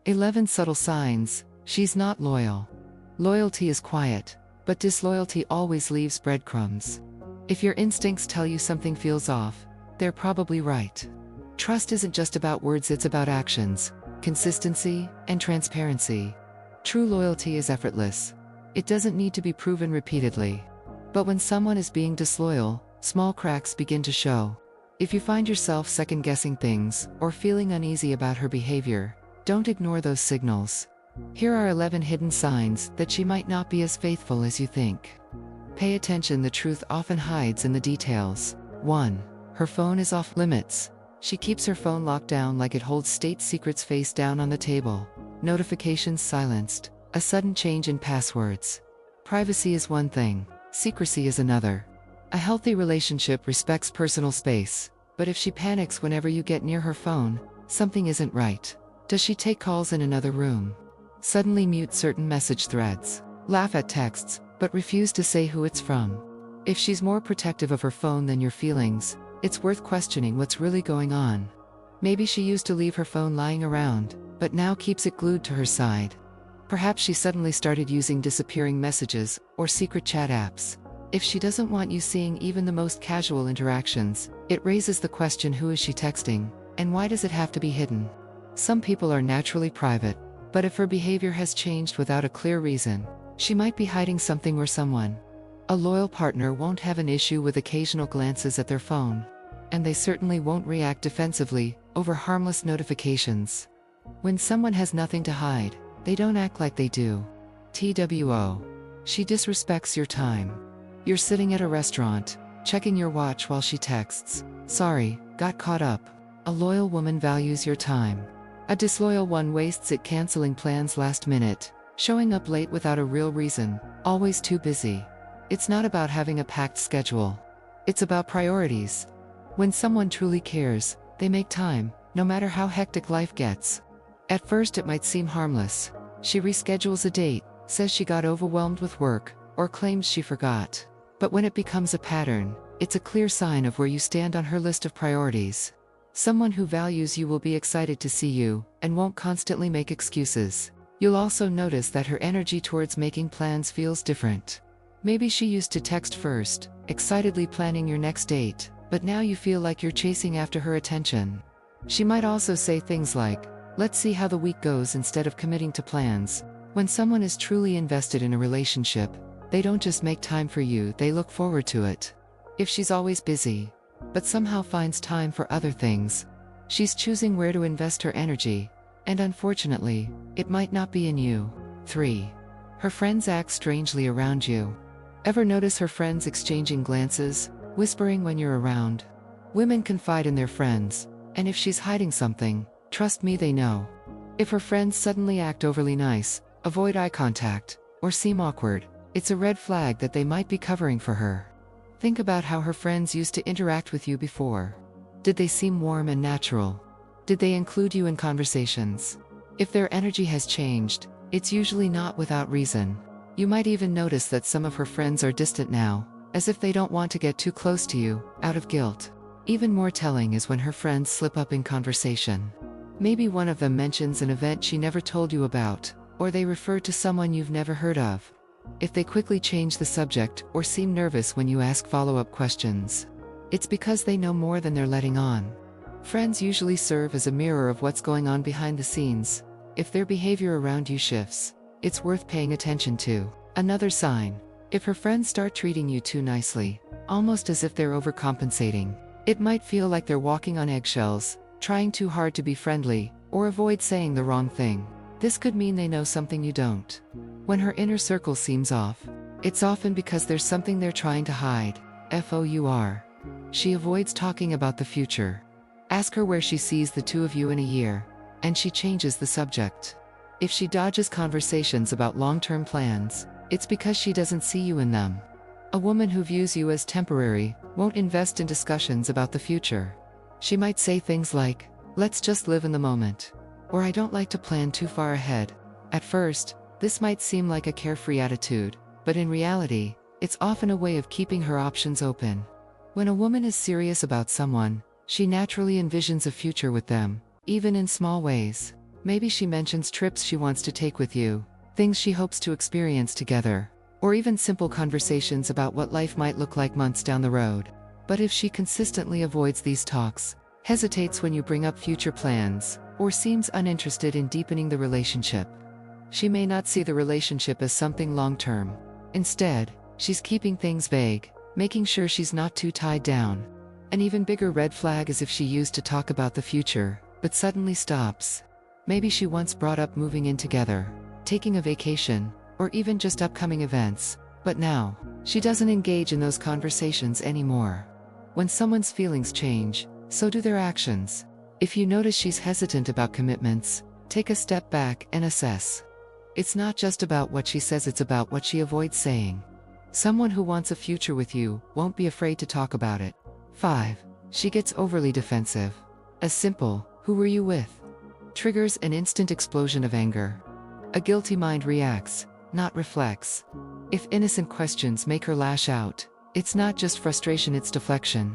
11 subtle signs. She's not loyal. Loyalty is quiet, but disloyalty always leaves breadcrumbs. If your instincts tell you something feels off, they're probably right. Trust isn't just about words, it's about actions, consistency, and transparency. True loyalty is effortless. It doesn't need to be proven repeatedly. But when someone is being disloyal, small cracks begin to show. If you find yourself second-guessing things, or feeling uneasy about her behavior, don't ignore those signals. Here are 11 hidden signs that she might not be as faithful as you think. Pay attention, the truth often hides in the details. 1. Her phone is off limits. She keeps her phone locked down like it holds state secrets, face down on the table. Notifications silenced. A sudden change in passwords. Privacy is one thing, secrecy is another. A healthy relationship respects personal space, but if she panics whenever you get near her phone, something isn't right. Does she take calls in another room? Suddenly mute certain message threads. Laugh at texts, but refuse to say who it's from. If she's more protective of her phone than your feelings, it's worth questioning what's really going on. Maybe she used to leave her phone lying around, but now keeps it glued to her side. Perhaps she suddenly started using disappearing messages or secret chat apps. If she doesn't want you seeing even the most casual interactions, it raises the question, who is she texting, and why does it have to be hidden? Some people are naturally private, but if her behavior has changed without a clear reason, she might be hiding something or someone. A loyal partner won't have an issue with occasional glances at their phone, and they certainly won't react defensively over harmless notifications. When someone has nothing to hide, they don't act like they do. TWO. She disrespects your time. You're sitting at a restaurant, checking your watch while she texts, "Sorry, got caught up." A loyal woman values your time. A disloyal one wastes it, canceling plans last minute, showing up late without a real reason, always too busy. It's not about having a packed schedule. It's about priorities. When someone truly cares, they make time, no matter how hectic life gets. At first it might seem harmless. She reschedules a date, says she got overwhelmed with work, or claims she forgot. But when it becomes a pattern, it's a clear sign of where you stand on her list of priorities. Someone who values you will be excited to see you, and won't constantly make excuses. You'll also notice that her energy towards making plans feels different. Maybe she used to text first, excitedly planning your next date, but now you feel like you're chasing after her attention. She might also say things like, "Let's see how the week goes," instead of committing to plans. When someone is truly invested in a relationship, they don't just make time for you, they look forward to it. If she's always busy, but somehow finds time for other things, she's choosing where to invest her energy, and unfortunately, it might not be in you. 3. Her friends act strangely around you. Ever notice her friends exchanging glances, whispering when you're around? Women confide in their friends, and if she's hiding something, trust me, they know. If her friends suddenly act overly nice, avoid eye contact, or seem awkward, it's a red flag that they might be covering for her. Think about how her friends used to interact with you before. Did they seem warm and natural? Did they include you in conversations? If their energy has changed, it's usually not without reason. You might even notice that some of her friends are distant now, as if they don't want to get too close to you, out of guilt. Even more telling is when her friends slip up in conversation. Maybe one of them mentions an event she never told you about, or they refer to someone you've never heard of. If they quickly change the subject or seem nervous when you ask follow-up questions, it's because they know more than they're letting on. Friends usually serve as a mirror of what's going on behind the scenes. If their behavior around you shifts, it's worth paying attention to. Another sign: if her friends start treating you too nicely, almost as if they're overcompensating, it might feel like they're walking on eggshells, trying too hard to be friendly, or avoid saying the wrong thing. This could mean they know something you don't. When her inner circle seems off, it's often because there's something they're trying to hide. FOUR. She avoids talking about the future. Ask her where she sees the two of you in a year, and she changes the subject. If she dodges conversations about long-term plans, it's because she doesn't see you in them. A woman who views you as temporary won't invest in discussions about the future. She might say things like, "Let's just live in the moment," or "I don't like to plan too far ahead." At first, this might seem like a carefree attitude, but in reality, it's often a way of keeping her options open. When a woman is serious about someone, she naturally envisions a future with them, even in small ways. Maybe she mentions trips she wants to take with you, things she hopes to experience together, or even simple conversations about what life might look like months down the road. But if she consistently avoids these talks, hesitates when you bring up future plans, or seems uninterested in deepening the relationship, she may not see the relationship as something long-term. Instead, she's keeping things vague, making sure she's not too tied down. An even bigger red flag is if she used to talk about the future, but suddenly stops. Maybe she once brought up moving in together, taking a vacation, or even just upcoming events, but now, she doesn't engage in those conversations anymore. When someone's feelings change, so do their actions. If you notice she's hesitant about commitments, take a step back and assess. It's not just about what she says, it's about what she avoids saying. Someone who wants a future with you won't be afraid to talk about it. 5. She gets overly defensive. A simple, "Who were you with?" triggers an instant explosion of anger. A guilty mind reacts, not reflects. If innocent questions make her lash out, it's not just frustration, it's deflection.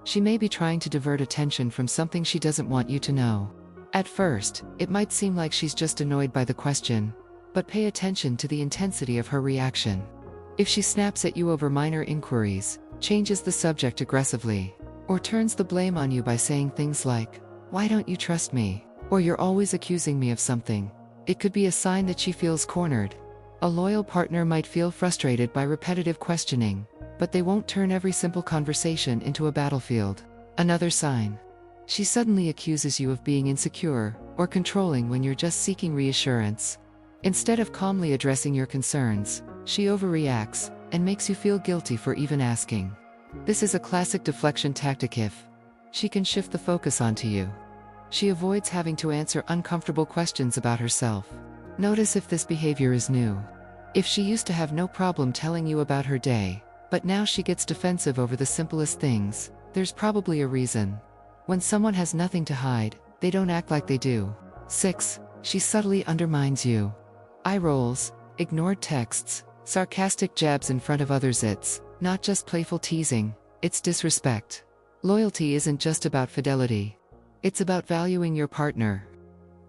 She may be trying to divert attention from something she doesn't want you to know. At first, it might seem like she's just annoyed by the question, but pay attention to the intensity of her reaction. If she snaps at you over minor inquiries, changes the subject aggressively, or turns the blame on you by saying things like, "Why don't you trust me?" or "You're always accusing me of something," it could be a sign that she feels cornered. A loyal partner might feel frustrated by repetitive questioning, but they won't turn every simple conversation into a battlefield. Another sign. She suddenly accuses you of being insecure or controlling when you're just seeking reassurance. Instead of calmly addressing your concerns, she overreacts and makes you feel guilty for even asking. This is a classic deflection tactic. If she can shift the focus onto you, she avoids having to answer uncomfortable questions about herself. Notice if this behavior is new. If she used to have no problem telling you about her day, but now she gets defensive over the simplest things, there's probably a reason. When someone has nothing to hide, they don't act like they do. 6. She subtly undermines you. Eye rolls, ignored texts, sarcastic jabs in front of others. It's not just playful teasing, it's disrespect. Loyalty isn't just about fidelity. It's about valuing your partner.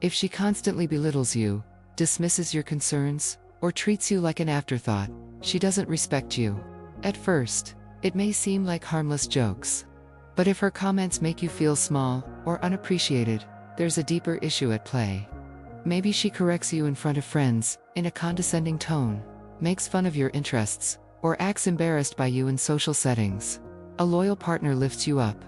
If she constantly belittles you, dismisses your concerns, or treats you like an afterthought, she doesn't respect you. At first, it may seem like harmless jokes. But if her comments make you feel small or unappreciated, there's a deeper issue at play. Maybe she corrects you in front of friends, in a condescending tone, makes fun of your interests, or acts embarrassed by you in social settings. A loyal partner lifts you up.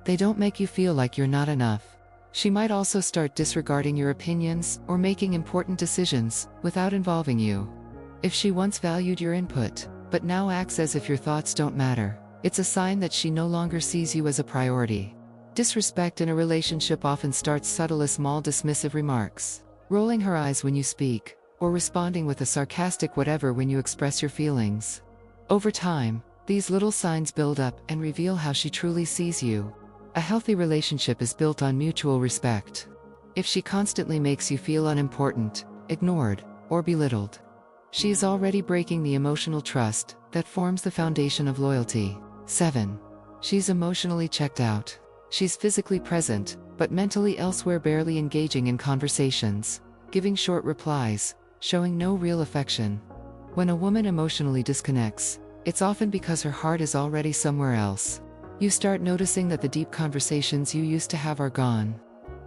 They don't make you feel like you're not enough. She might also start disregarding your opinions or making important decisions without involving you. If she once valued your input, but now acts as if your thoughts don't matter, it's a sign that she no longer sees you as a priority. Disrespect in a relationship often starts subtle as small dismissive remarks, rolling her eyes when you speak, or responding with a sarcastic whatever when you express your feelings. Over time, these little signs build up and reveal how she truly sees you. A healthy relationship is built on mutual respect. If she constantly makes you feel unimportant, ignored, or belittled, she is already breaking the emotional trust that forms the foundation of loyalty. 7. She's emotionally checked out. She's physically present, but mentally elsewhere, barely engaging in conversations, giving short replies, showing no real affection. When a woman emotionally disconnects, it's often because her heart is already somewhere else. You start noticing that the deep conversations you used to have are gone.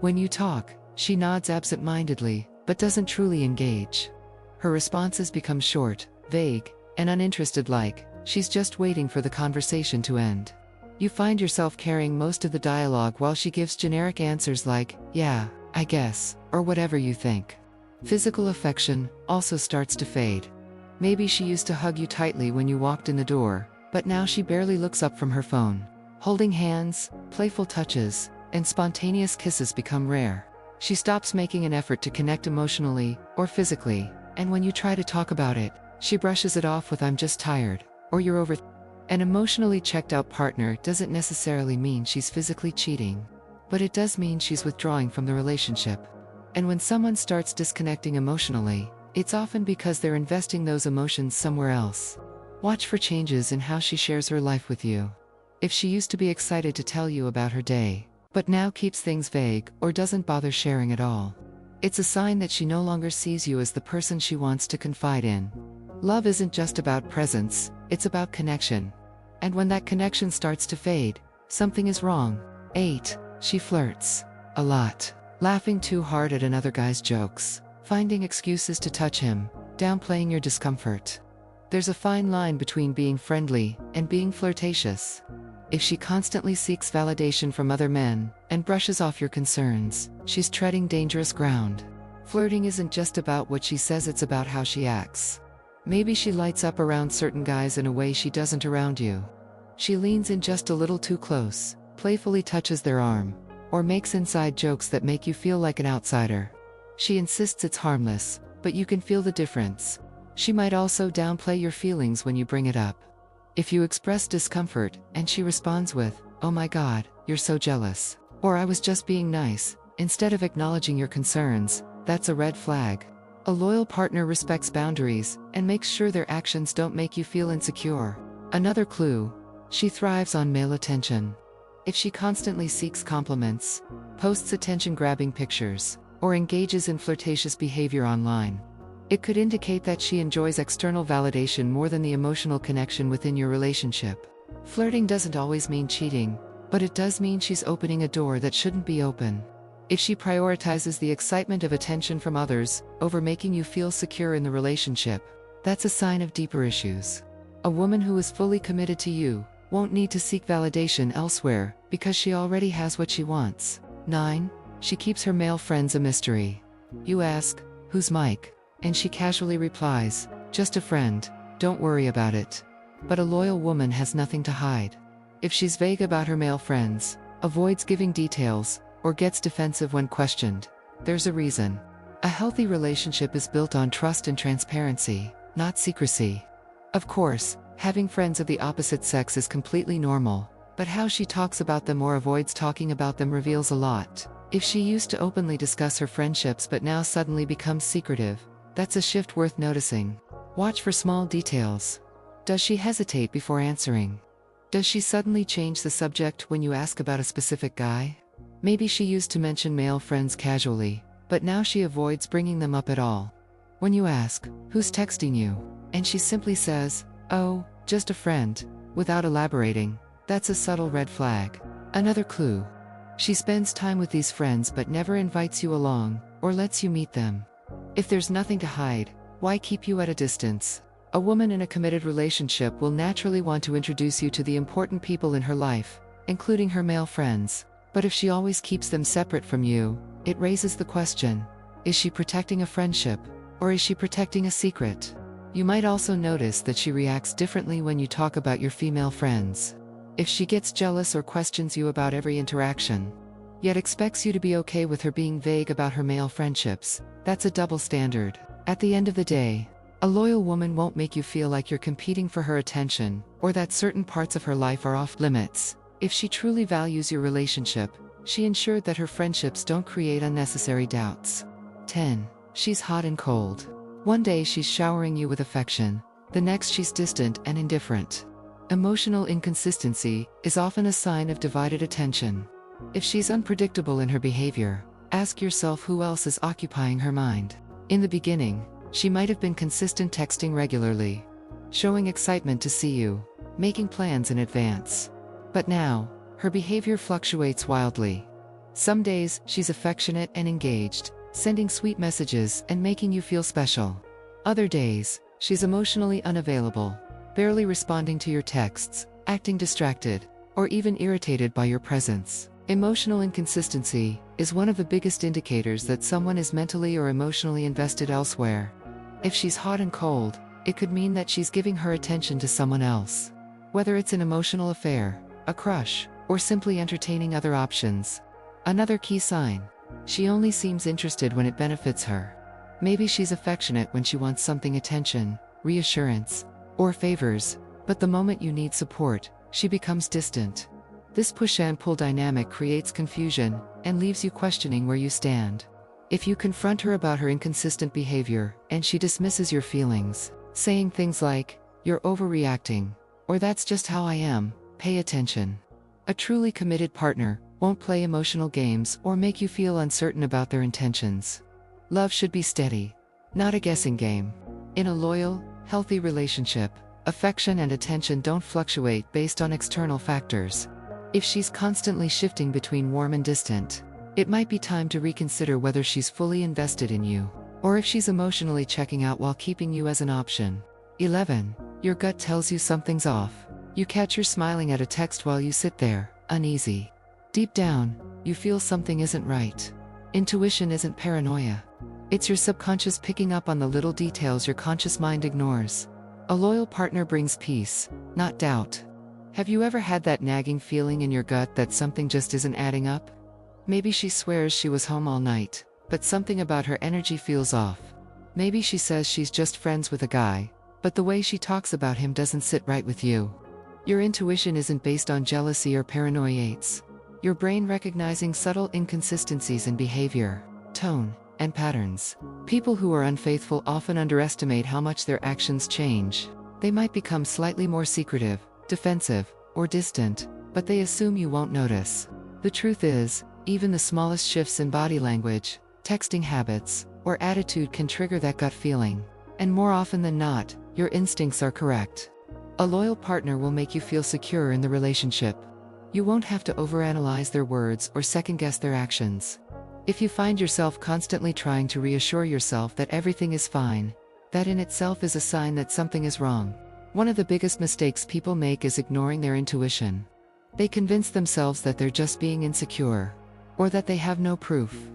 When you talk, she nods absent-mindedly, but doesn't truly engage. Her responses become short, vague, and uninterested, like she's just waiting for the conversation to end. You find yourself carrying most of the dialogue while she gives generic answers like, "Yeah, I guess," or whatever you think. Physical affection also starts to fade. Maybe she used to hug you tightly when you walked in the door, but now she barely looks up from her phone. Holding hands, playful touches, and spontaneous kisses become rare. She stops making an effort to connect emotionally or physically, and when you try to talk about it, she brushes it off with "I'm just tired," or "You're over." An emotionally checked out partner doesn't necessarily mean she's physically cheating, but it does mean she's withdrawing from the relationship. And when someone starts disconnecting emotionally, it's often because they're investing those emotions somewhere else. Watch for changes in how she shares her life with you. If she used to be excited to tell you about her day, but now keeps things vague or doesn't bother sharing at all, It's a sign that she no longer sees you as the person she wants to confide in. Love isn't just about presence, it's about connection. And when that connection starts to fade, something is wrong. 8. She flirts. A lot. Laughing too hard at another guy's jokes. Finding excuses to touch him. Downplaying your discomfort. There's a fine line between being friendly and being flirtatious. If she constantly seeks validation from other men and brushes off your concerns, she's treading dangerous ground. Flirting isn't just about what she says, it's about how she acts. Maybe she lights up around certain guys in a way she doesn't around you. She leans in just a little too close, playfully touches their arm, or makes inside jokes that make you feel like an outsider. She insists it's harmless, but you can feel the difference. She might also downplay your feelings when you bring it up. If you express discomfort, and she responds with, "Oh my God, you're so jealous," or "I was just being nice," instead of acknowledging your concerns, that's a red flag. A loyal partner respects boundaries and makes sure their actions don't make you feel insecure. Another clue: she thrives on male attention. If she constantly seeks compliments, posts attention-grabbing pictures, or engages in flirtatious behavior online, it could indicate that she enjoys external validation more than the emotional connection within your relationship. Flirting doesn't always mean cheating, but it does mean she's opening a door that shouldn't be open. If she prioritizes the excitement of attention from others over making you feel secure in the relationship, that's a sign of deeper issues. A woman who is fully committed to you won't need to seek validation elsewhere because she already has what she wants. 9. She keeps her male friends a mystery. You ask, "Who's Mike?" and she casually replies, "Just a friend, don't worry about it." But a loyal woman has nothing to hide. If she's vague about her male friends, avoids giving details, or gets defensive when questioned, there's a reason. A healthy relationship is built on trust and transparency, not secrecy. Of course, having friends of the opposite sex is completely normal, but how she talks about them or avoids talking about them reveals a lot. If she used to openly discuss her friendships but now suddenly becomes secretive, that's a shift worth noticing. Watch for small details. Does she hesitate before answering? Does she suddenly change the subject when you ask about a specific guy? Maybe she used to mention male friends casually, but now she avoids bringing them up at all. When you ask, "Who's texting you?" and she simply says, "Oh, just a friend," without elaborating, that's a subtle red flag. Another clue: she spends time with these friends but never invites you along, or lets you meet them. If there's nothing to hide, why keep you at a distance? A woman in a committed relationship will naturally want to introduce you to the important people in her life, including her male friends. But if she always keeps them separate from you, it raises the question: is she protecting a friendship, or is she protecting a secret? You might also notice that she reacts differently when you talk about your female friends. If she gets jealous or questions you about every interaction, yet expects you to be okay with her being vague about her male friendships, that's a double standard. At the end of the day, a loyal woman won't make you feel like you're competing for her attention, or that certain parts of her life are off limits. If she truly values your relationship, she ensured that her friendships don't create unnecessary doubts. 10. She's hot and cold. One day she's showering you with affection, the next she's distant and indifferent. Emotional inconsistency is often a sign of divided attention. If she's unpredictable in her behavior, ask yourself who else is occupying her mind. In the beginning, she might have been consistent, texting regularly, showing excitement to see you, making plans in advance. But now, her behavior fluctuates wildly. Some days, she's affectionate and engaged, sending sweet messages and making you feel special. Other days, she's emotionally unavailable, barely responding to your texts, acting distracted, or even irritated by your presence. Emotional inconsistency is one of the biggest indicators that someone is mentally or emotionally invested elsewhere. If she's hot and cold, it could mean that she's giving her attention to someone else. Whether it's an emotional affair, a crush, or simply entertaining other options. Another key sign: she only seems interested when it benefits her. Maybe she's affectionate when she wants something, attention, reassurance, or favors, but the moment you need support, she becomes distant. This push and pull dynamic creates confusion and leaves you questioning where you stand. If you confront her about her inconsistent behavior and she dismisses your feelings, saying things like, "You're overreacting," or "That's just how I am," pay attention. A truly committed partner won't play emotional games or make you feel uncertain about their intentions. Love should be steady, not a guessing game. In a loyal, healthy relationship, affection and attention don't fluctuate based on external factors. If she's constantly shifting between warm and distant, it might be time to reconsider whether she's fully invested in you, or if she's emotionally checking out while keeping you as an option. 11. Your gut tells you something's off. You catch her smiling at a text while you sit there, uneasy. Deep down, you feel something isn't right. Intuition isn't paranoia. It's your subconscious picking up on the little details your conscious mind ignores. A loyal partner brings peace, not doubt. Have you ever had that nagging feeling in your gut that something just isn't adding up? Maybe she swears she was home all night, but something about her energy feels off. Maybe she says she's just friends with a guy, but the way she talks about him doesn't sit right with you. Your intuition isn't based on jealousy or paranoia. It's your brain recognizing subtle inconsistencies in behavior, tone, and patterns. People who are unfaithful often underestimate how much their actions change. They might become slightly more secretive, defensive, or distant, but they assume you won't notice. The truth is, even the smallest shifts in body language, texting habits, or attitude can trigger that gut feeling. And more often than not, your instincts are correct. A loyal partner will make you feel secure in the relationship. You won't have to overanalyze their words or second-guess their actions. If you find yourself constantly trying to reassure yourself that everything is fine, that in itself is a sign that something is wrong. One of the biggest mistakes people make is ignoring their intuition. They convince themselves that they're just being insecure, or that they have no proof.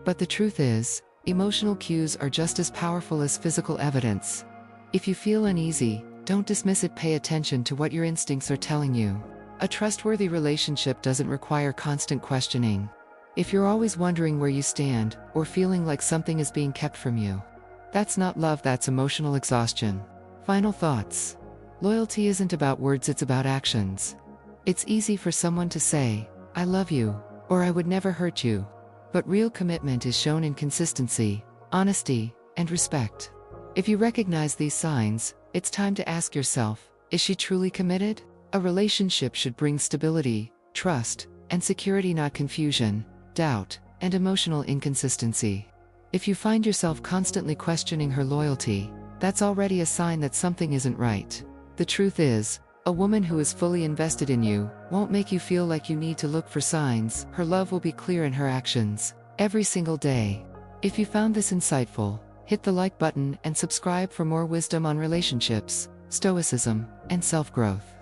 But the truth is, emotional cues are just as powerful as physical evidence. If you feel uneasy, don't dismiss it. Pay attention to what your instincts are telling you. A trustworthy relationship doesn't require constant questioning. If you're always wondering where you stand, or feeling like something is being kept from you, that's not love, that's emotional exhaustion. Final thoughts. Loyalty isn't about words, it's about actions. It's easy for someone to say, "I love you," or "I would never hurt you." But real commitment is shown in consistency, honesty, and respect. If you recognize these signs, it's time to ask yourself, is she truly committed? A relationship should bring stability, trust, and security, not confusion, doubt, and emotional inconsistency. If you find yourself constantly questioning her loyalty, that's already a sign that something isn't right. The truth is, a woman who is fully invested in you won't make you feel like you need to look for signs. Her love will be clear in her actions, every single day. If you found this insightful, hit the like button and subscribe for more wisdom on relationships, stoicism, and self-growth.